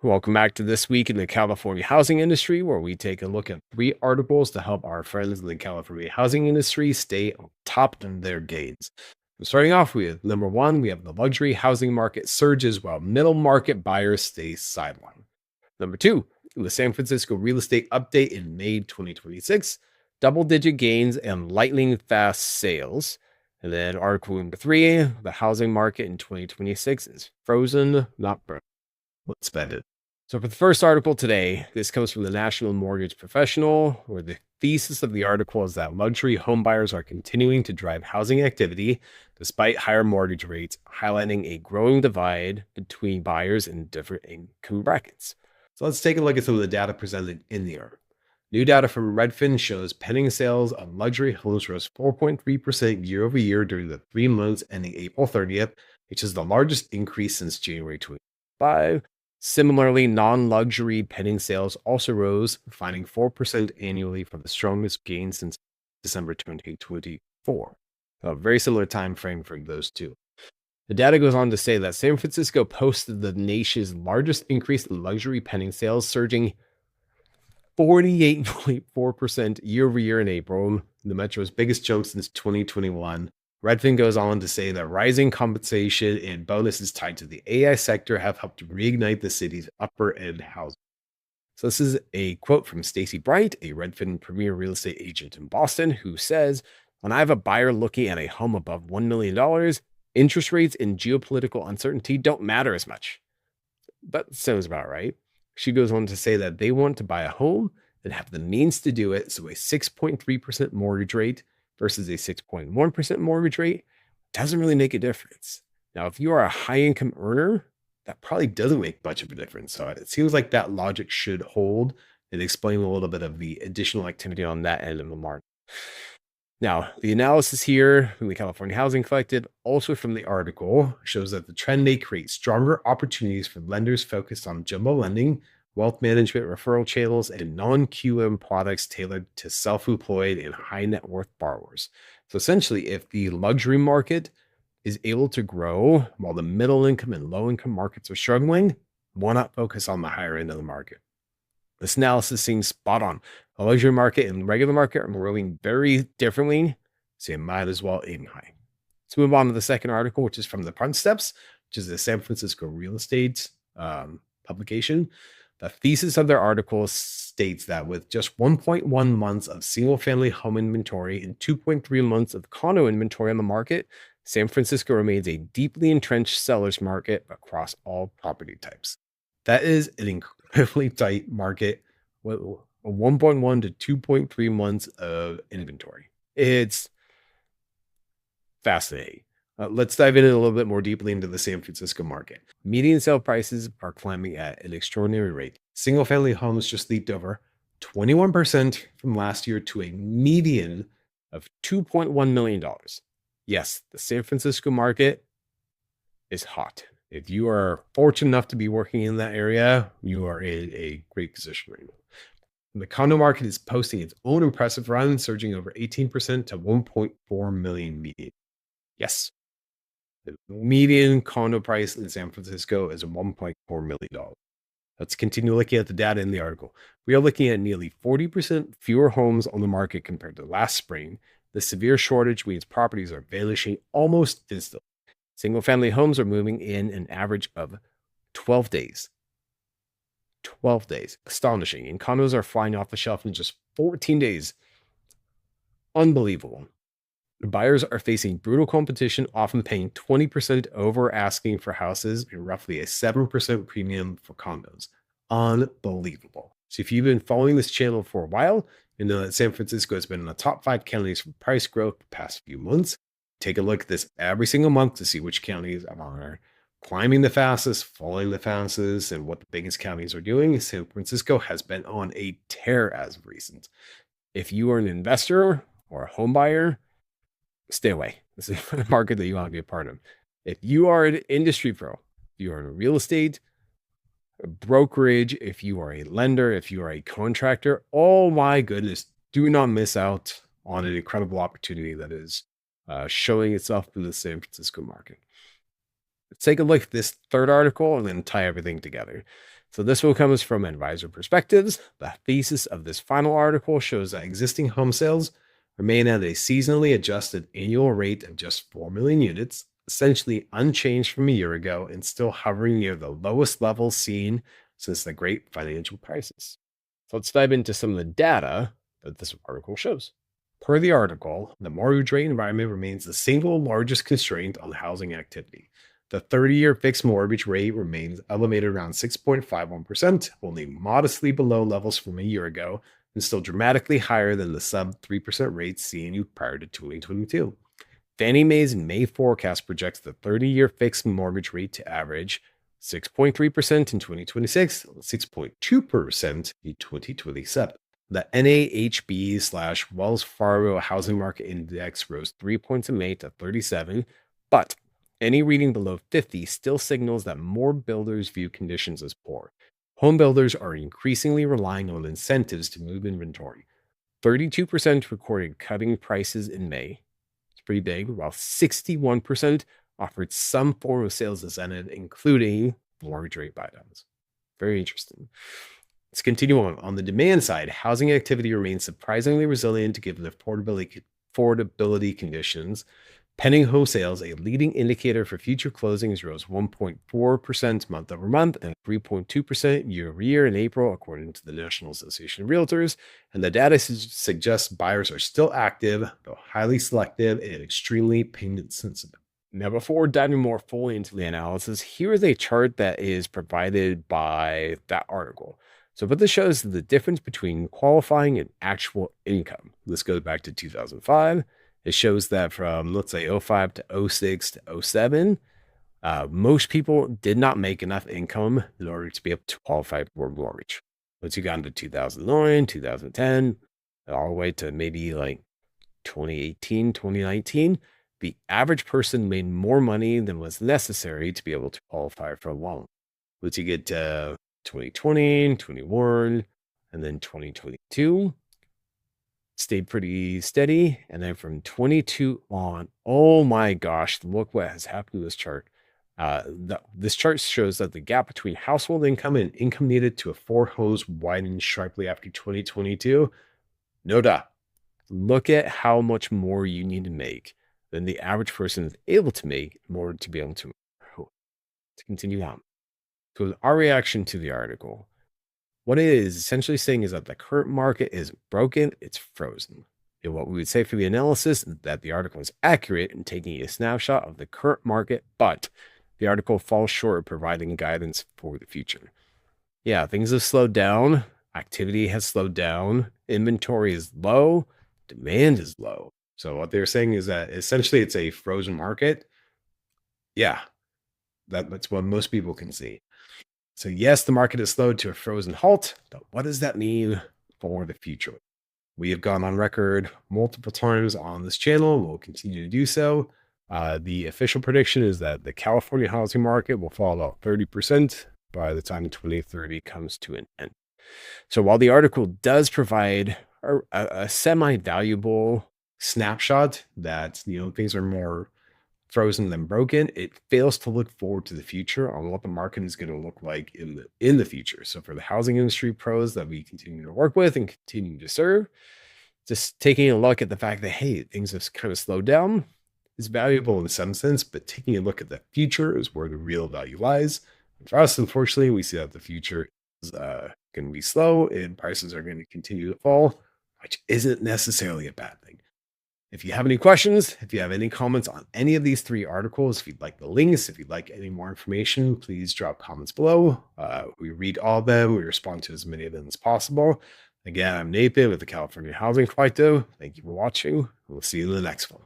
Welcome back to This Week in the California Housing Industry, where we take a look at 3 articles to help our friends in the California housing industry stay on top of their gains. Starting off with number one, we have the luxury housing market surges while middle market buyers stay sidelined. Number two, the San Francisco real estate update in May 2026, double-digit gains and lightning fast sales. And then article number three, the housing market in 2026 is frozen, not broken. Let's spend it. So for the first article today, this comes from the National Mortgage Professional, where the thesis of the article is that luxury home buyers are continuing to drive housing activity despite higher mortgage rates, highlighting a growing divide between buyers in different income brackets. So let's take a look at some of the data presented in the article. New data from Redfin shows pending sales of luxury homes rose 4.3% year over year during the 3 months ending April 30th, which is the largest increase since January 2025. Similarly, non-luxury pending sales also rose, finding 4% annually for the strongest gain since December 2024. A very similar time frame for those two. The data goes on to say that San Francisco posted the nation's largest increase in luxury pending sales, surging 48.4% year over year in April, the metro's biggest jump since 2021. Redfin goes on to say that rising compensation and bonuses tied to the AI sector have helped reignite the city's upper end housing. So this is a quote from Stacy Bright, a Redfin premier real estate agent in Boston, who says, "When I have a buyer looking at a home above $1 million, interest rates and geopolitical uncertainty don't matter as much." But sounds about right. She goes on to say that they want to buy a home and have the means to do it, so a 6.3% mortgage rate versus a 6.1% mortgage rate doesn't really make a difference. Now, if you are a high income earner, that probably doesn't make much of a difference. So it seems like that logic should hold and explain a little bit of the additional activity on that end of the market. Now, the analysis here from the California Housing Collective, also from the article, shows that the trend may create stronger opportunities for lenders focused on jumbo lending, wealth management referral channels, and non-QM products tailored to self-employed and high net worth borrowers. So essentially, if the luxury market is able to grow while the middle income and low income markets are struggling, why not focus on the higher end of the market? This analysis seems spot on. The luxury market and the regular market are growing very differently, so you might as well aim high. Let's move on to the second article, which is from the Front Steps, which is the San Francisco real estate publication. The thesis of their article states that with just 1.1 months of single-family home inventory and 2.3 months of condo inventory on the market, San Francisco remains a deeply entrenched seller's market across all property types. That is an incredibly tight market with 1.1 to 2.3 months of inventory. It's fascinating. Let's dive in a little bit more deeply into the San Francisco market. Median sale prices are climbing at an extraordinary rate. Single-family homes just leaped over 21% from last year to a median of $2.1 million. Yes, the San Francisco market is hot. If you are fortunate enough to be working in that area, you are in a great position right now. The condo market is posting its own impressive run, surging over 18% to 1.4 million median. Yes, the median condo price in San Francisco is $1.4 million. Let's continue looking at the data in the article. We are looking at nearly 40% fewer homes on the market compared to last spring. The severe shortage means properties are vanishing almost instantly. Single-family homes are moving in an average of 12 days. 12 days. Astonishing. And condos are flying off the shelf in just 14 days. Unbelievable. Buyers are facing brutal competition, often paying 20% over asking for houses and roughly a 7% premium for condos. Unbelievable. So if you've been following this channel for a while, you know that San Francisco has been in the top 5 counties for price growth the past few months. Take a look at this every single month to see which counties are climbing the fastest, falling the fastest, and what the biggest counties are doing. San Francisco has been on a tear as of recent. If you are an investor or a home buyer, stay away. This is a market that you want to be a part of. If you are an industry pro, if you are in real estate, a brokerage, if you are a lender, if you are a contractor, oh my goodness, do not miss out on an incredible opportunity that is showing itself in the San Francisco market. Let's take a look at this third article and then tie everything together. So this will come from advisor perspectives. The thesis of this final article shows that existing home sales remain at a seasonally adjusted annual rate of just 4 million units, essentially unchanged from a year ago and still hovering near the lowest level seen since the great financial crisis. So let's dive into some of the data that this article shows. Per the article, the mortgage rate environment remains the single largest constraint on housing activity. The 30-year fixed mortgage rate remains elevated around 6.51%, only modestly below levels from a year ago, and still dramatically higher than the sub 3% rates seen prior to 2022. Fannie Mae's May forecast projects the 30-year fixed mortgage rate to average 6.3% in 2026, 6.2% in 2027. The NAHB/Wells Fargo Housing Market Index rose 3 points in May to 37, but any reading below 50 still signals that more builders view conditions as poor. Home builders are increasingly relying on incentives to move inventory. 32% recorded cutting prices in May. It's pretty big, while 61% offered some form of sales incentive, including mortgage rate buydowns. Very interesting. Let's continue on. On the demand side, housing activity remains surprisingly resilient given the affordability conditions. Pending home sales, a leading indicator for future closings, rose 1.4% month over month and 3.2% year over year in April, according to the National Association of Realtors. And the data suggests buyers are still active, though highly selective and extremely payment sensitive. Now, before diving more fully into the analysis, here is a chart that is provided by that article. So what this shows is the difference between qualifying and actual income. This goes back to 2005. It shows that from, let's say, 05 to 06 to 07, most people did not make enough income in order to be able to qualify for a mortgage. Once you got into 2009, 2010, all the way to maybe like 2018, 2019, the average person made more money than was necessary to be able to qualify for a loan. Once you get to 2020, 21, and then 2022, stayed pretty steady. And then from 22 on, oh my gosh, look what has happened to this chart. This chart shows that the gap between household income and income needed to afford homes widened sharply after 2022. No doubt. Look at how much more you need to make than the average person is able to make in order to be able to continue on. So our reaction to the article, what it is essentially saying is that the current market is broken, it's frozen. And what we would say for the analysis is that the article is accurate in taking a snapshot of the current market, but the article falls short of providing guidance for the future. Yeah, things have slowed down. Activity has slowed down. Inventory is low. Demand is low. So what they're saying is that essentially it's a frozen market. Yeah, that's what most people can see. So yes, the market has slowed to a frozen halt, but what does that mean for the future? We have gone on record multiple times on this channel. We'll continue to do so. The official prediction is that the California housing market will fall about 30% by the time 2030 comes to an end. So while the article does provide a semi-valuable snapshot that, things are more frozen than broken, it fails to look forward to the future on what the market is going to look like in the future. So for the housing industry pros that we continue to work with and continue to serve, just taking a look at the fact that, hey, things have kind of slowed down is valuable in some sense, but taking a look at the future is where the real value lies. And for us, unfortunately, we see that the future is going to be slow and prices are going to continue to fall, which isn't necessarily a bad thing. If you have any questions, if you have any comments on any of these three articles, if you'd like the links, if you'd like any more information, please drop comments below. We read all of them. We respond to as many of them as possible. Again, I'm Nathan with the California Housing Collective. Thank you for watching. We'll see you in the next one.